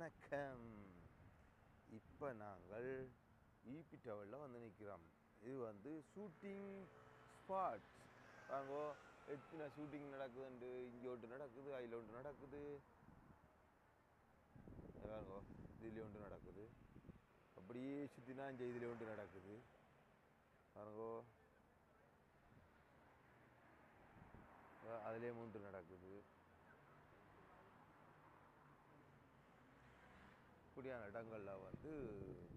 வணக்கம். இப்போ நாங்கள் ஈபி டவரில் வந்து நிற்கிறோம். இது வந்து ஷூட்டிங் ஸ்பாட்ஸ். வாங்கோ, எத்தனை ஷூட்டிங் நடக்குதுண்டு. இங்கே ஒன்று நடக்குது, அதில் ஒன்று நடக்குது. வாங்கோ, இதில் ஒன்று நடக்குது. அப்படியே சுற்றினா இங்கே இதில் ஒன்று நடக்குது. பாருங்கோ, அதிலே ஒன்று நடக்குது. இப்படியான இடங்களில் வந்து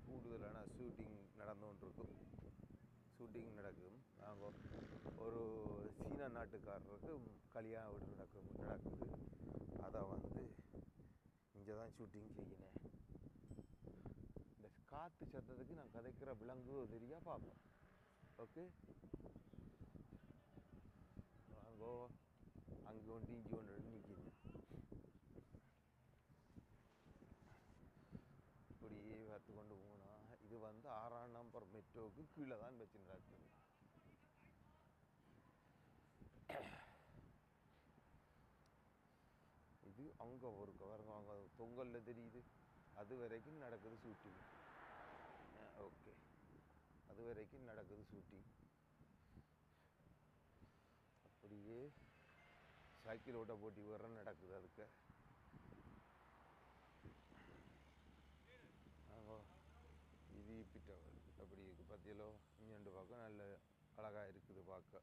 கூடுதலான ஷூட்டிங் நடந்து கொண்டிருக்கும். ஷூட்டிங் நடக்கும். நாங்கள் ஒரு சீன நாட்டுக்காரருக்கு கல்யாண வீடு நடக்குது. அதை வந்து இங்கே தான் ஷூட்டிங் செய்யினேன். இந்த காற்று சத்தத்துக்கு நான் கதைக்கிற விலங்கு தெரியா பார்ப்போம். ஓகே, வாங்கோ, அங்கே ஒன்று இஞ்சி ஒன்று நிற்கிது. இப்படியே பார்த்து கொண்டு போனால் இது வந்து 6ஆம் நம்பர் மெட்ரோவுக்கு கீழே தான் வச்சு நடக்குது. இது அங்கே ஒரு பாருங்க, அங்கே தொங்கலில் தெரியுது. அது வரைக்கும் நடக்குது ஷூட்டிங். ஓகே, அது வரைக்கும் நடக்குது ஷூட்டிங். அப்படியே சைக்கிள் ஓட்ட போட்டி வர நடக்குது. அதுக்கு இது ஈபி டவர் அப்படி இருக்குது. பற்றியலோ இங்கே பார்க்க நல்ல அழகாக இருக்குது பார்க்க.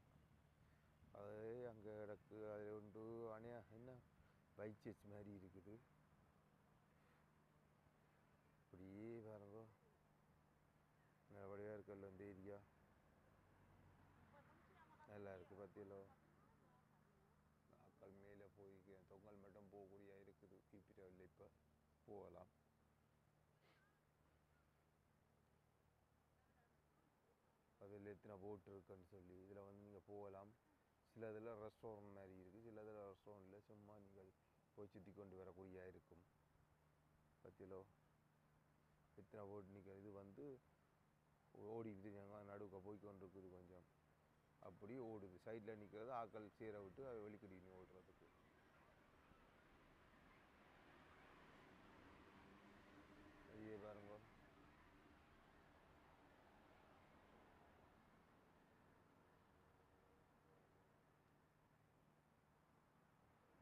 அதே அங்கே கிடக்கு. அதில் ஒன்று அணையா என்ன பைச்சஸ் மாதிரி இருக்குது. அப்படியே பாருங்க, நல்லபடியாக இருக்கல இந்த ஏரியா. நல்லா இருக்குது. பற்றியலோ நாக்கள் மேலே போய் தொங்கல் மட்டும் போகக்கூடிய இருக்குது. ஈபி டவரில் இப்போ போகலாம். அதில் எத்தனை போட் இருக்குன்னு சொல்லி இதில் வந்து நீங்கள் போகலாம். சில இதில் ரெஸ்டாரண்ட் மாதிரி இருக்குது, சில இதில் ரெஸ்டாரண்ட்டில் சும்மா நீங்கள் போய் சுற்றி கொண்டு வரக்கூடிய இருக்கும். பற்றிலோ எத்தனை போட் நிற்க. இது வந்து ஓடிக்கிட்டு நாங்கள் நடுக்க போய் கொண்டு இருக்குது. கொஞ்சம் அப்படி ஓடுது. சைடில் நிற்கிறது ஆக்கள் சேர விட்டு அது வெளிக்கடி ஓடுறதுக்கு. வெளியே பாருங்க,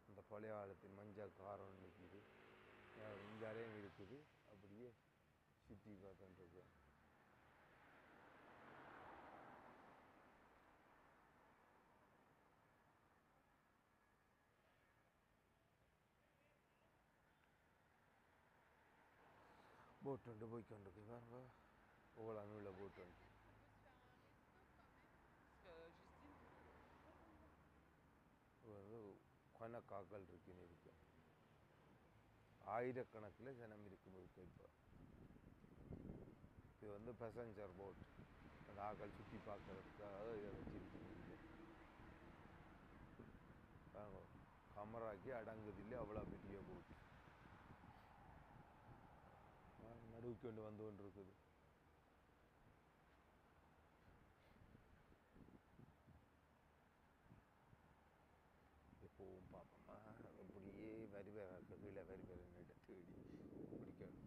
அந்த பழைய காலத்தின் மஞ்சள் காரம் நிற்கிது. இங்காரையும் இருக்குது. அப்படியே சுற்றி பார்த்துருக்கு. போட் ஒன்று போய்கொண்டிருக்கு. பாருங்க, ஓலாமே உள்ள போட் ஒன்று. வந்து கணக்காக்கள் இருக்குன்னு இருக்கு. ஆயிரக்கணக்கில் ஜனம் இருக்கும் இருக்கு. இப்போ இது வந்து பேசஞ்சர் போட். அந்த ஆக்கள் சுற்றி பார்க்கறதுக்காக இதை வச்சிருக்கீங்க. பாருங்க, கமராக்கி அடங்குது இல்லை, அவ்வளோ பெரிய போட். நடுவுக்கு கொண்டு வந்து கொண்டு இருக்குது. எப்போவும் பார்ப்போமா அப்படியே வரி வேற கீழே வரி வேற தேடி பிடிக்கணும்.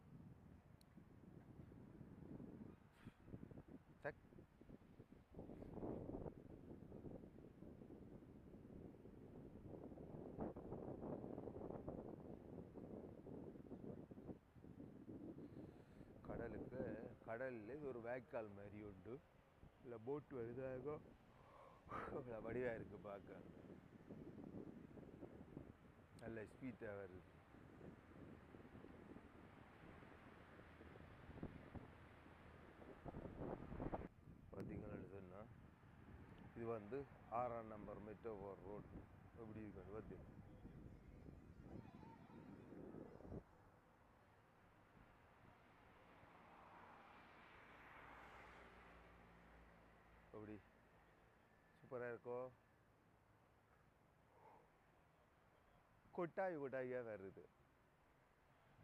கடலில் இது ஒரு வாய்க்கால் மாதிரி உண்டு. இல்லை போட்டு வருதாக வடிவாக இருக்குது. பார்க்க நல்ல ஸ்பீட்டாக வருது. பார்த்தீங்கன்னு சொன்னால் இது வந்து 6ஆம் நம்பர் மெட்ரோ ரோட். எப்படி இருக்கு பார்த்து. அப்படி சூப்பராக இருக்கோ. கொட்டாயாக வருது.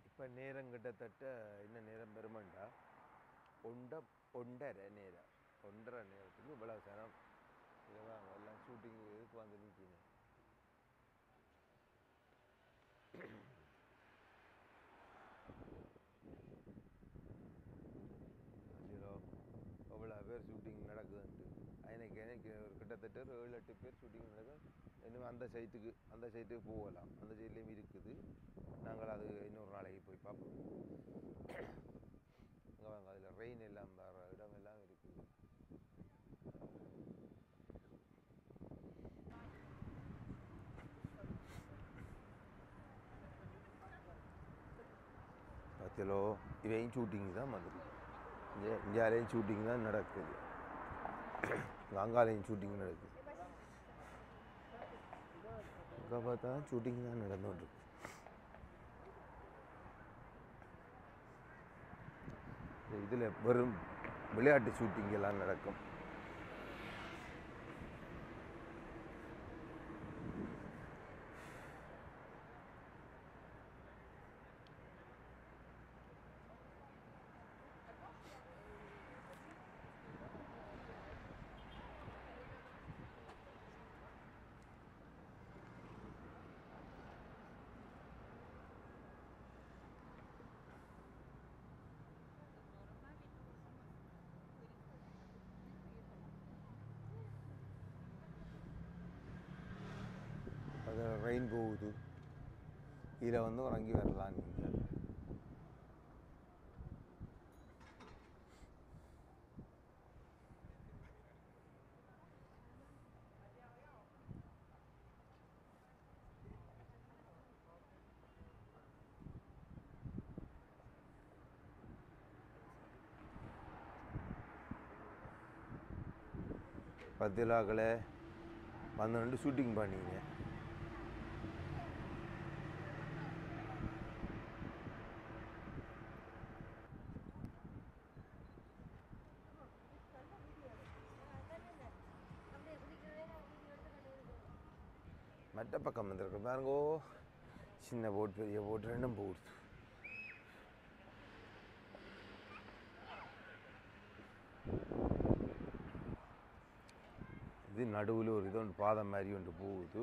இப்போ நேரம் கிட்டத்தட்ட என்ன நேரம் பெருமாண்டா 1:30 நேரம். 1:30 நேரத்துக்கு இவ்வளோ சனம். இதுதான் எல்லாம் ஷூட்டிங் இதுக்கு வந்து நிற்கினேன். கிட்டத்தட்ட ஒரு 7-8 பேர் ஷூட்டிங் நடக்கும். இன்னும் அந்த சைட்டுக்கு போகலாம். அந்த சைட்லேயும் இருக்குது. நாங்கள் அது இன்னொரு நாளைக்கு போய் பார்ப்போம். அங்கே வாங்க, அதில் ரெயின் எல்லாம் வர இடமெல்லாம் இருக்குது. பார்த்தீங்களோ, இவையும் ஷூட்டிங் தான் மாதிரி. இந்தியாவிலையும் ஷூட்டிங் தான் நடக்குது. அங்காலையும் ஷூட்டிங் நடக்குது. அங்கே பார்த்தா ஷூட்டிங் தான் நடந்துகிட்ருக்கு. இதில் வெறும் விளையாட்டு ஷூட்டிங் எல்லாம் நடக்கும். அது ரெயின் போகுது. இதில் வந்து இறங்கி வரலாம் நீங்கள். பத்திலாக்களை வந்து ஷூட்டிங் பண்ணிங்க. மற்ற பக்கம் வந்துருக்கு பாருங்கோ, சின்ன போட் பெரிய போட் ரெண்டும் போகுது. இது நடுவில் ஒரு இது ஒன்று பாதம் மாதிரி ஒன்று போகுது.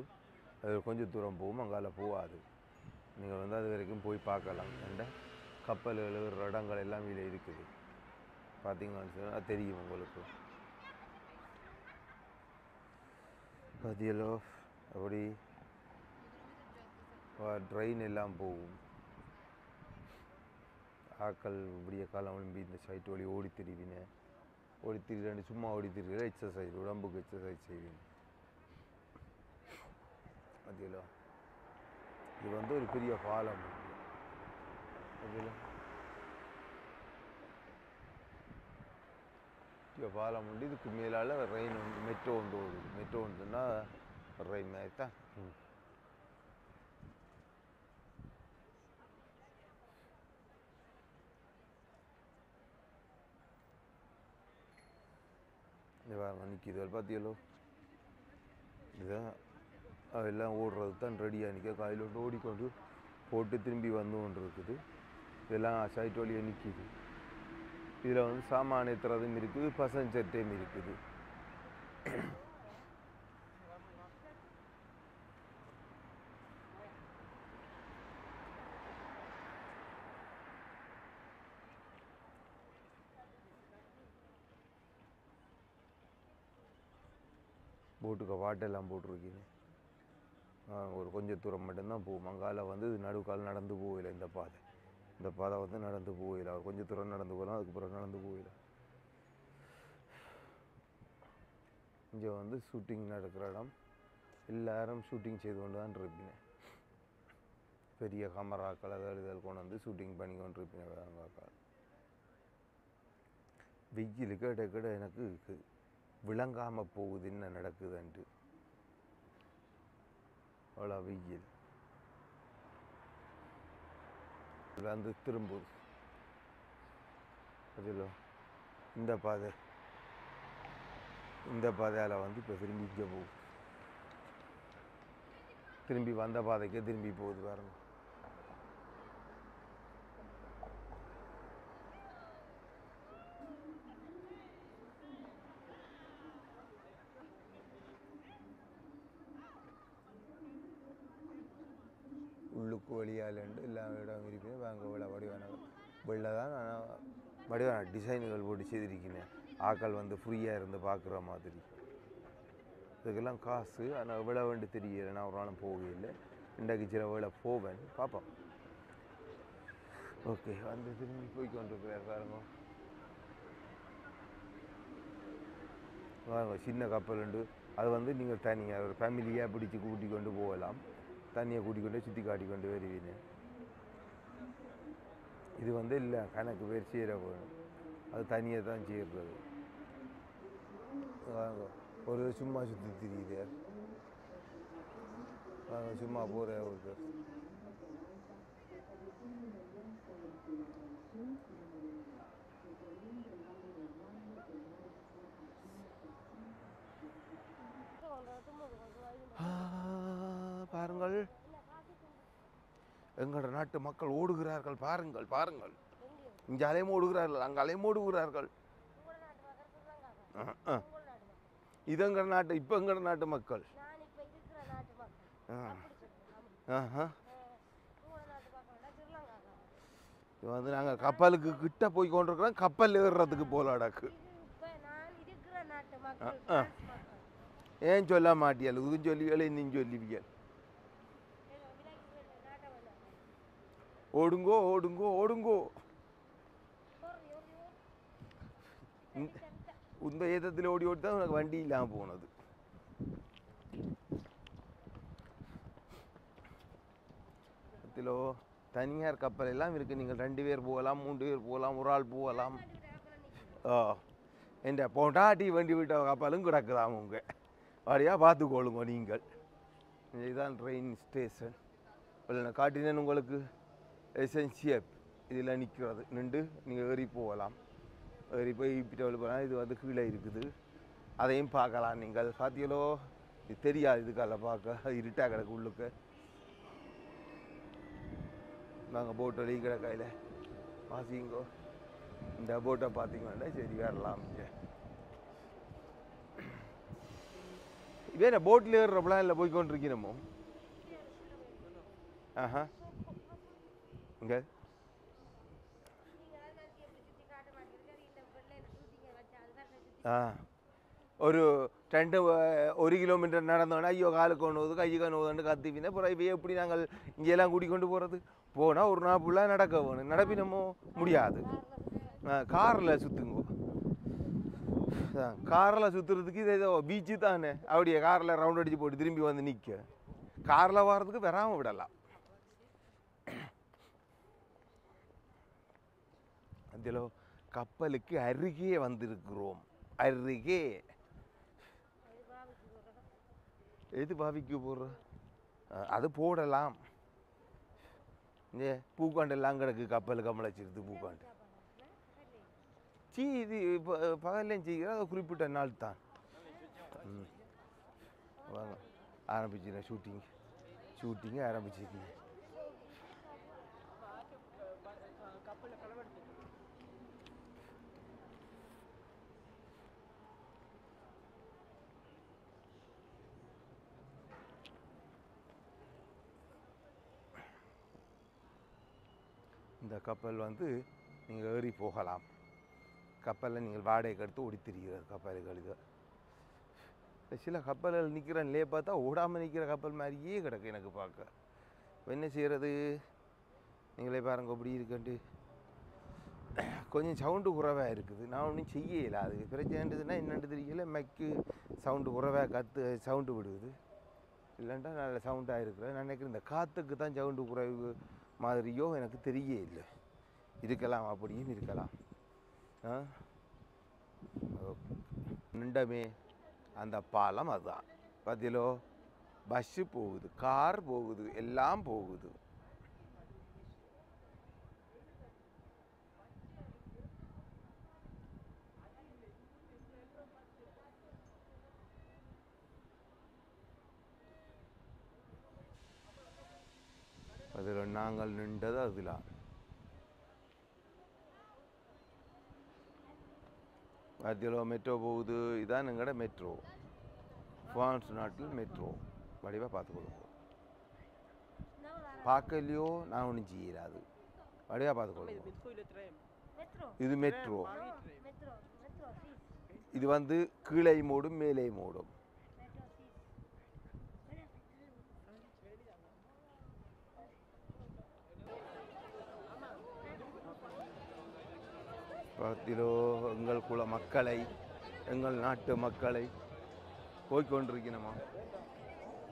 அது கொஞ்சம் தூரம் போகும், அங்கால போகாது. நீங்கள் வந்து அது வரைக்கும் போய் பார்க்கலாம். என்ற கப்பல் எழுகிற இடங்கள் எல்லாம் இதில் இருக்குது. பார்த்தீங்கன்னு சொன்னால் தெரியும் உங்களுக்கு. பார்த்தீங்களோ அப்படி ட்ரெயின் எல்லாம் போகும். ஆக்கள் இப்படியே காலம் விளம்பி இந்த சைட்டு வழி ஓடி திரிவினேன். ஓடி திரிவிட்டு சும்மா ஓடி திரிவில எக்ஸசைஸ், உடம்புக்கு எக்ஸசைஸ் செய்வீங்க. பார்த்தீங்களோ இது வந்து ஒரு பெரிய பாலம். பார்த்தீங்களா பெரிய பாலம் உண்டு. இதுக்கு மேலால் ரெயின் வந்து மெட்ரோ ஒன்று ஓடுது. மெட்ரோ ஒன்றுன்னா ரெயின் மாதிரி தான். நிற்கிது பார்த்தீங்களோ, இதுதான் எல்லாம் ஓடுறது தான் ரெடியாக நிற்க. காலையில் ஒன்று ஓடிக்கொண்டு போட்டு திரும்பி வந்து கொண்டு இருக்குது. இதெல்லாம் சைட் வழியாக நிற்கிது. இதில் வந்து சாமான் ஏற்றுறதும் இருக்குது, பசஞ்சர் டைம் இருக்குது. போட்டுக்கு பாட்டெல்லாம் போட்டிருக்கீங்க. ஒரு கொஞ்சம் தூரம் மட்டும்தான் போகும். அங்கால வந்து நடுக்கால் நடந்து போகல. இந்த பாதை வந்து நடந்து போகல. அவர் கொஞ்சம் தூரம் நடந்து போகலாம், அதுக்கப்புறம் நடந்து போகல. இங்கே வந்து ஷூட்டிங் நடக்கிற இடம். எல்லாரும் ஷூட்டிங் செய்து கொண்டு தான் இருப்பீங்க. பெரிய கேமராக்கள் இதழ் கொண்டு வந்து ஷூட்டிங் பண்ணி கொண்டு இருப்பீங்க. வெயிலுக்கு இடைக்கிட எனக்கு விளங்காமல் போகுது என்ன நடக்குதுன்ட்டு. அவ்வளோ வெயில் வந்து திரும்புது. அதில் இந்த பாதையால் வந்து இப்போ திரும்பி இங்கே போகுது. திரும்பி வந்த பாதைக்கே திரும்பி போகுது பாருங்க. உள்ளுக்கு வழியாலண்டு எல்லா இடம் இருப்பேன். வாங்க வெள்ளை தான் வடிவான டிசைனுகள் போட்டு செய்திருக்கிறேன். ஆக்கள் வந்து ஃப்ரீயாக இருந்து பார்க்குற மாதிரி. இதுக்கெல்லாம் காசு. ஆனால் எவ்வளோ வேண்டு தெரியல, நான் ஒரு நாளும் போகவே இல்லை. இன்றைக்கு சில வேலை போவேன், பார்ப்போம். ஓகே, வந்து திரும்பி போய் கொண்டிருக்கிறார் பாருங்க. வாங்க, சின்ன கப்பல் உண்டு. அது வந்து நீங்கள் தனியாக ஒரு ஃபேமிலியாக பிடிச்சி கூட்டி கொண்டு போகலாம். தண்ணியை கூட்டி கொண்டு சுற்றி காட்டி கொண்டு வருவீங்க. இது வந்து இல்லை கணக்கு பேர் சேர வேணும், அது தனியாக தான் சேர்றது. வாங்க, ஒரு சும்மா சுற்றி திரியுது. வாங்க, சும்மா போகிற ஒரு பாருங்கள், எங்களோட நாட்டு மக்கள் ஓடுகிறார்கள். பாருங்கள் பாருங்கள், இங்கே அலையும் ஓடுகிறார்கள், அங்கே அலையும் ஓடுகிறார்கள். இது எங்கட நாட்டு, இப்போ எங்கட நாட்டு மக்கள். இது வந்து நாங்கள் கப்பலுக்கு கிட்ட போய் கொண்டிருக்கிறோம். கப்பல் ஏறுறதுக்கு போலாடாக்கு. ஏன் சொல்ல மாட்டியல்? இதுவும் சொல்லிவியல், இன்னும் சொல்லிவியல். ஓடுங்கோ ஓடுங்கோ ஓடுங்கோ. இந்த ஏதத்தில் ஓடி ஓடி தான் உனக்கு வண்டி இல்லாமல் போனது. தனியார் கப்பல் எல்லாம் இருக்குது. நீங்கள் 2 பேர் போகலாம், 3 பேர் போகலாம், ஒரு ஆள் போகலாம். என்ற பொண்டாட்டி வண்டி விட்ட கப்பலும் கிடக்குதாம். உங்க வழியாக பார்த்துக்கொள்ளுங்க நீங்கள். இதுதான் ட்ரெயின் ஸ்டேஷன். நான் காட்டினேன் உங்களுக்கு. எசென்சியப் இதில் நிற்கிறது. நின்று நீங்கள் ஏறி போகலாம். ஏறி போய் இப்படி போகலாம். இது வந்து கீழே இருக்குது, அதையும் பார்க்கலாம். நீங்கள் பார்த்தீங்களோ? இது தெரியாது இதுக்கால பார்க்க, இருட்டாக கிடக்கு உள்ளுக்கு. நாங்கள் போட் வழி கிடக்கையில் வாசிங்கோ. இந்த போட்டை பார்த்தீங்கன்னா சரி வரலாம். இதே போட்டில் ஏறுறப்பெல்லாம் இல்லை போய் கொண்டிருக்கிறோமோ. ஆஹா, இங்கே ஒரு 1 கிலோமீட்டர் நடந்தோன்னா ஐயோ காலுக்கு ஒன்றுவது கைக்கு ஒன்றுவதுன்னு கத்திப்பின. அப்புறம் இவையே எப்படி நாங்கள் இங்கெல்லாம் கூட்டி கொண்டு போகிறது? போனால் ஒரு நாள் ஃபுல்லாக நடக்க வேணும். நடப்பினமோ முடியாது. காரில் சுற்றுங்கோ. காரில் சுற்றுறதுக்கு இது ஏதோ பீச்சு தானே. அப்படியே காரில் ரவுண்ட் அடித்து போட்டு திரும்பி வந்து நிற்க. காரில் வர்றதுக்கு வராமல் விடலாம். அதில் கப்பலுக்கு அருகே வந்திருக்கிறோம். அருகே எது பாவிக்கு போடுற? அது போடலாம். பூக்காண்டெல்லாம் கிடக்கு கப்பல் கமலச்சிருது. பூக்காண்டு இது பகல்லையும் செய்கிற அது குறிப்பிட்ட நாள் தான். வாங்க, ஆரம்பிச்சுங்க. ஷூட்டிங்கு ஆரம்பிச்சிருக்கீங்க. இந்த கப்பல் வந்து நீங்கள் ஏறி போகலாம். கப்பலில் நீங்கள் வாடகைக்கு எடுத்து ஓடித்திருக்கிறது கப்பல்கள். இது சில கப்பல்கள் நிற்கிறேன்லே பார்த்தா ஓடாமல் நிற்கிற கப்பல் மாதிரியே கிடக்கு எனக்கு பார்க்க. என்ன செய்கிறது? நீங்களே பாருங்க அப்படி இருக்குன்ட்டு. கொஞ்சம் சவுண்டு குறைவாக இருக்குது. நான் ஒன்றும் செய்யலை. அது பிரச்சனைன்றதுன்னா என்னென்று தெரியல. மைக்கு சவுண்டு குறைவாக சவுண்டு விடுது. இல்லைண்டா நல்ல சவுண்டாக இருக்கிறேன். நான் நினைக்கிறேன் இந்த காற்றுக்கு தான் சவுண்டு குறைவு மாதிரியோ எனக்கு தெரிய இல்லை. இருக்கலாம், அப்படியும் இருக்கலாம். நின்றமே அந்த பாலம் அதுதான். பதிலோ பஸ்ஸு போகுது, கார் போகுது, எல்லாம் போகுது. அதில் நாங்கள் நின்றது அதில். அதில் மெட்ரோ போகுது. இதான் எங்கட மெட்ரோ. பிரான்ஸ் நாட்டில் மெட்ரோ வடிவாக பார்த்துக்கொள்ளுங்க. பார்க்கலையோ நான் ஒன்றும் செய்யலாது. வடிவாக பார்த்துக்கொள்ளுங்க. இது மெட்ரோ. இது வந்து கீழே மூடும் மேலே மூடும். பத்திலோ எங்கள் குல மக்களை எங்கள் நாட்டு மக்களை போய்கொண்டிருக்கணுமா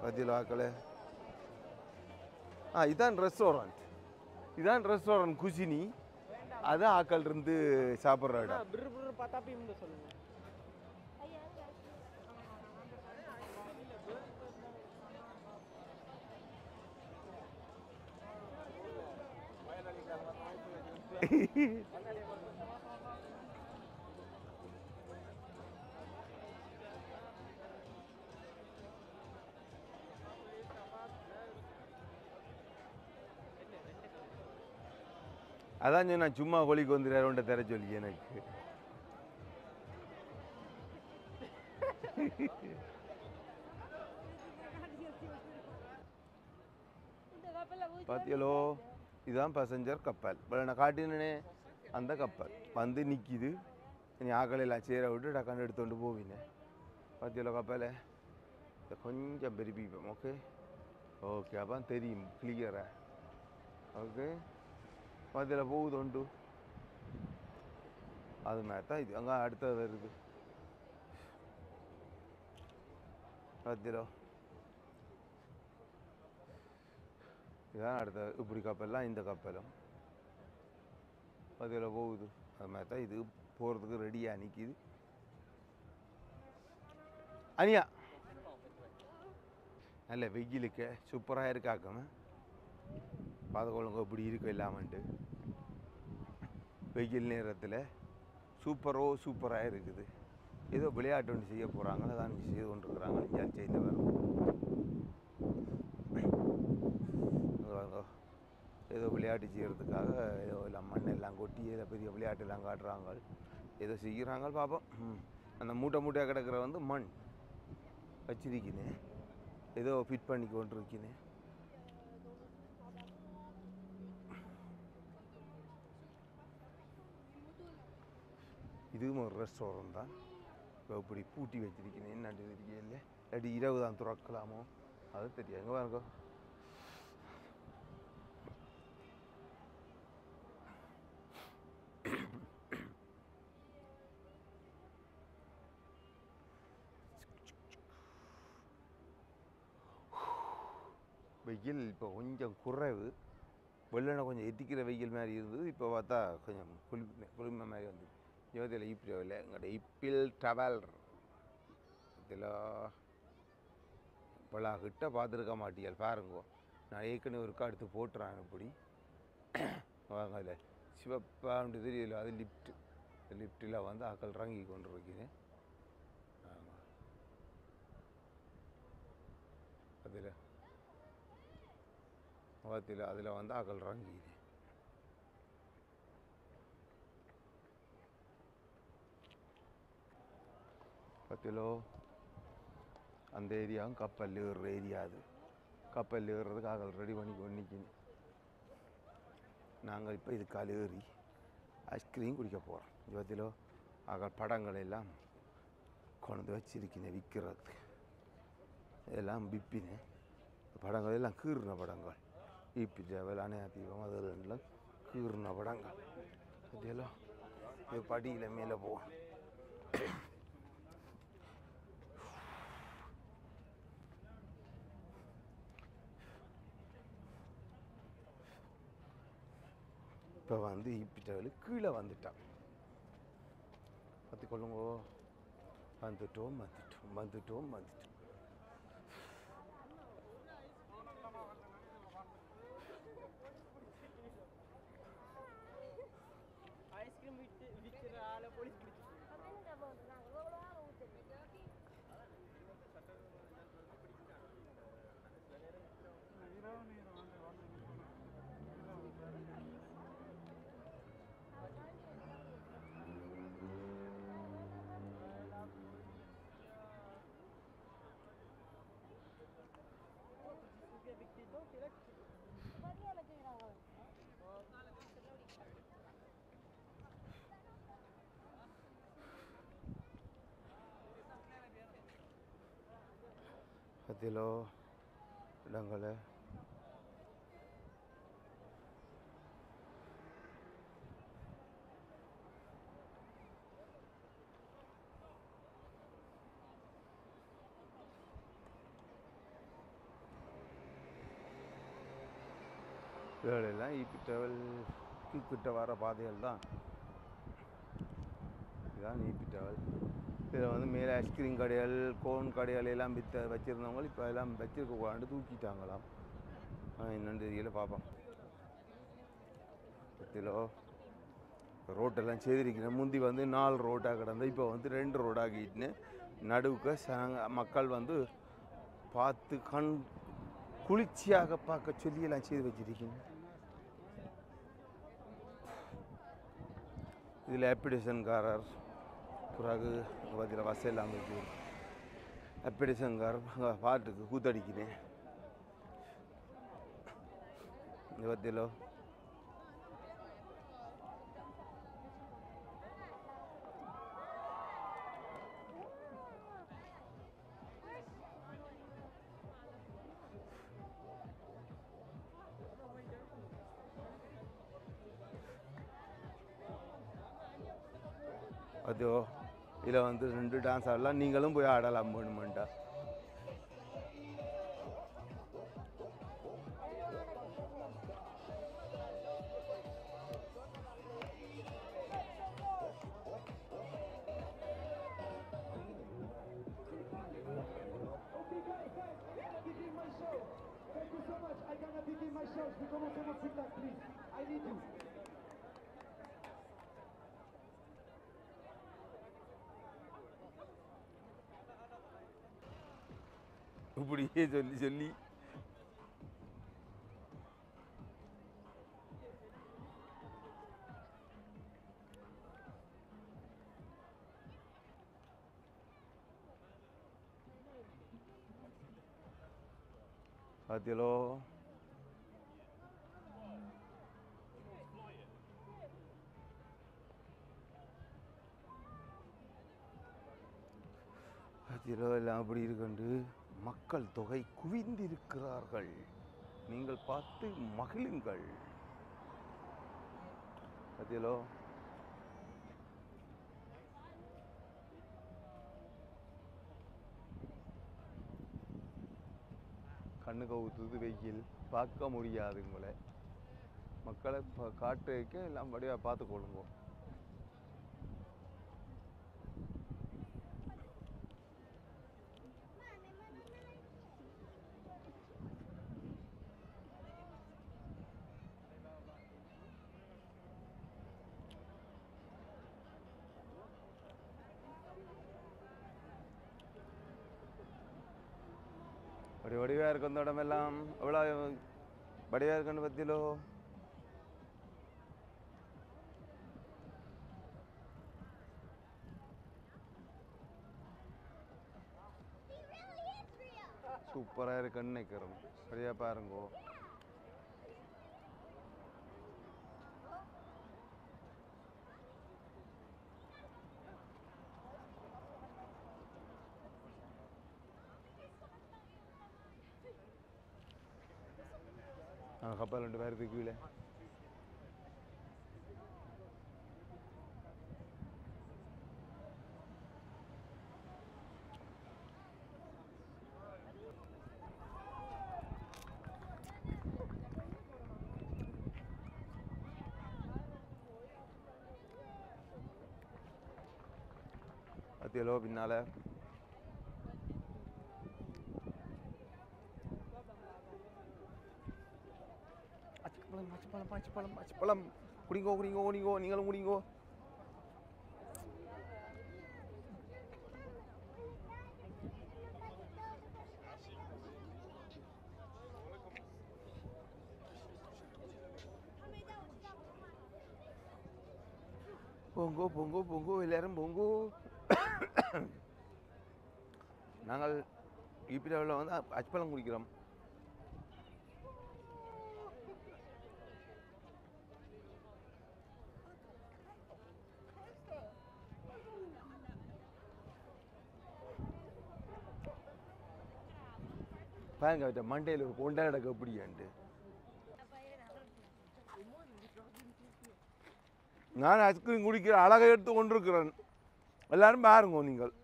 பத்திலோ ஆக்களை. இதான் ரெஸ்டாரண்ட் குசினி. அதான் ஆக்கள் இருந்து சாப்பிட்ற இடம். அதான் நான் சும்மா கோழிக்கு வந்துடுற தர சொல்லி எனக்கு. பாத்தியலோ இதுதான் பேசஞ்சர் கப்பல். நான் காட்டினே அந்த கப்பல் வந்து நிற்கிது. நீ ஆக்களெல்லாம் சேர விட்டு டக்காண்டு எடுத்துகிட்டு போவீங்க. பாத்தியலோ கப்பலை கொஞ்சம் பெருப்பிப்போம். ஓகே ஓகே அப்போ தெரியும் கிளியராக. ஓகே பாத்தியில் போகுது உண்டு. அது மாதிரி தான் இது. அங்கே அடுத்தது வருது. பாத்தியலோ இதுதான் அடுத்த இப்படி கப்பல்லாம் இந்த கப்பலும் அதில் போகுது. அது மாதிரி தான் இது போகிறதுக்கு ரெடியாக நிற்கிது. அனியா நல்ல வெயிலுக்கு சூப்பராக இருக்காக்கம பாதகொழுங்க இப்படி இருக்கும் இல்லாமன்ட்டு. வெயில் நேரத்தில் சூப்பராக இருக்குது. ஏதோ விளையாட்டு ஒன்று செய்ய போகிறாங்க. அதான் செய்து கொண்டிருக்கிறாங்க. இங்கே செய்து வரும். ஏதோ விளையாட்டு செய்கிறதுக்காக ஏதோ எல்லாம் மண்ணெல்லாம் கொட்டி ஏதோ பெரிய விளையாட்டெல்லாம் காட்டுறாங்க. ஏதோ செய்கிறாங்க பார்ப்போம். அந்த மூட்டையாக கிடக்கிற வந்து மண் வச்சிருக்கினேன். ஏதோ ஃபிட் பண்ணி கொண்டு இருக்கினேன். இதுவும் ஒரு ரெஸ்டாரண்ட் தான். இப்போ இப்படி பூட்டி வச்சிருக்கேன். என்ன தெரியல. இல்லாட்டி இரவு தான் துறக்கலாமோ அது தெரியாது. எங்கே பாருங்க வெயில் இப்போ கொஞ்சம் குறைவு. வெள்ளனை கொஞ்சம் எத்திக்கிற வெயில் மாதிரி இருந்தது. இப்போ பார்த்தா கொஞ்சம் குளிர்மை மாதிரி வந்து இருபத்தில் இப்படி இல்லை. எங்கள்கிட்ட இப்பில் டவல் இதில் இப்போலாம் கிட்ட பார்த்துருக்க மாட்டியால் பாருங்கோ. நான் ஏற்கனவே ஒருக்கா எடுத்து போட்டுறேன். இப்படி வாங்க இல்லை சிவப்பாண்டு தெரியல. அது லிஃப்ட்டில் வந்து ஆக்கள் இறங்கி கொண்டு இருக்கிறேன். அதில் வந்து ஆக்கள் இறங்கிது. பத்திலோ அந்த ஏரியாவும் கப்பல் ஏறுற ஏரியா. அது கப்பல் ஏறுறதுக்கு ஆக்கள் ரெடி பண்ணி கொண்டிக்கணும். நாங்கள் இப்போ இதுக்கால் ஏறி ஐஸ்கிரீம் குடிக்க போகிறோம். பத்திலோ ஆக்கள் படங்கள் எல்லாம் கொண்டு வச்சிருக்கேன் விற்கிறதுக்கு. இதெல்லாம் விற்பினேன். படங்கள் எல்லாம் கீறின படங்கள். ஈபி ஜவல் அணையா தீபம் அதெல்லாம் கீறின படங்கள். இதெல்லாம் இது படியில் மேலே போவோம். இப்போ வந்து ஈபி ஜவல் கீழே வந்துட்டான். பார்த்துக்கொள்ளுங்கோ. வந்துட்டோம். பத்திலோ இடங்களை இதெல்லாம் ஈபி ட்ராவலுக்கு கிட்ட வர பாதைகள் தான். இதுதான் ஈபி ட்ராவல். இதில் வந்து மேலே ஐஸ்கிரீம் கடைகள் கோன் கடைகள் எல்லாம் வச்சுருந்தவங்க இப்போ எல்லாம் வச்சுருக்க கூடாண்டு தூக்கிட்டாங்களாம். என்னென்னு தெரியல, பார்ப்போம். பத்திலோ ரோட்டெல்லாம் செய்திருக்கிறேன். முந்தி வந்து 4 ரோட்டாக கிடந்தது, இப்போ வந்து 2 ரோடாகிட்டுன்னு நடுவுக்கு மக்கள் வந்து பார்த்து குளிர்ச்சியாக பார்க்க சொல்லியெல்லாம் செய்து வச்சிருக்கீங்க. இதில் அப்பிடேஷன்காரர் பிறகு பார்த்தியில் வசதி எல்லாம் வச்சு அப்பிடேஷன்காரர் பாட்டுக்கு கூத்தடிக்கிறேன். இந்த பத்திலோ அதோ இதில் வந்து 2 டான்ஸ் ஆடலாம். நீங்களும் போய் ஆடலாம் வேணுமெண்டா. இப்படியே சொல்லி சொல்லி பார்த்தீங்களோ. பார்த்தீங்களோ எல்லாம் அப்படி இருக்குண்டு மக்கள் தொகை குவிந்திருக்கிறார்கள். நீங்கள் பார்த்து மகிழுங்கள். பார்த்தீங்களோ கண்ணு கவுத்துது வெயில், பார்க்க முடியாது உங்களை. மக்களை காட்டு வைக்க எல்லாம் படியாக பார்த்து கொள்ளுங்க. வடிவாக இருக்கு அந்த இடமெல்லாம். எவ்வளோ வடிவாக இருக்குன்னு பற்றிலோ. சூப்பராக இருக்குன்னு நினைக்கிறோம். வடிவாக பாருங்கோ. கப்பல் 2 பேருக்கு கீழே. பத்தியலோ பின்னால பழம் குடிங்கோ குடிங்கோ குடிங்கோ. நீங்களும் குடிங்கோ. பொங்கோ பொங்கோ பொங்கோ எல்லாரும் பொங்கோ. நாங்கள் ஈபிடாவில் வந்து அச்சப்பழம் குடிக்கிறோம். பாருங்க மண்டையில் ஒரு கொண்டா நடக்க எப்படியாண்டு. நான் ஐஸ்கிரீம் குடிக்கிற அழகை எடுத்து கொண்டிருக்கிறேன். எல்லாரும் பாருங்க நீங்கள்.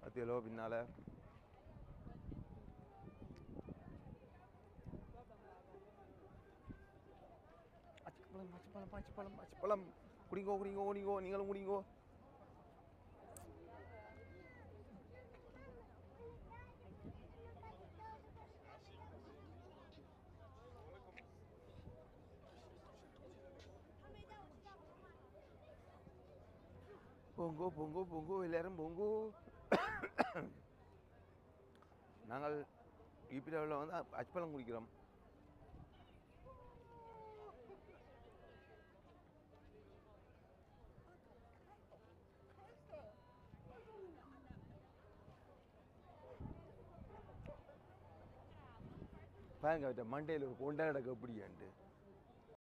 பத்தியலோ பின்னால் அச்சுப்பழம் அச்சுப்பழம் அச்சுப்பழம் அச்சுப்பழம் குடிங்கோ குடிங்கோ குடிங்கோ நீங்களும் குடிங்கோ. பொங்கோ பொங்கோ பொங்கோ எல்லாரும் பொங்கோ. நாங்கள் ஈபிடாவில் வந்து அச்சுப்பழம் குடிக்கிறோம். பாருங்க மண்டையில் ஒரு கொண்டா கிடக்கு எப்படியான்ட்டு.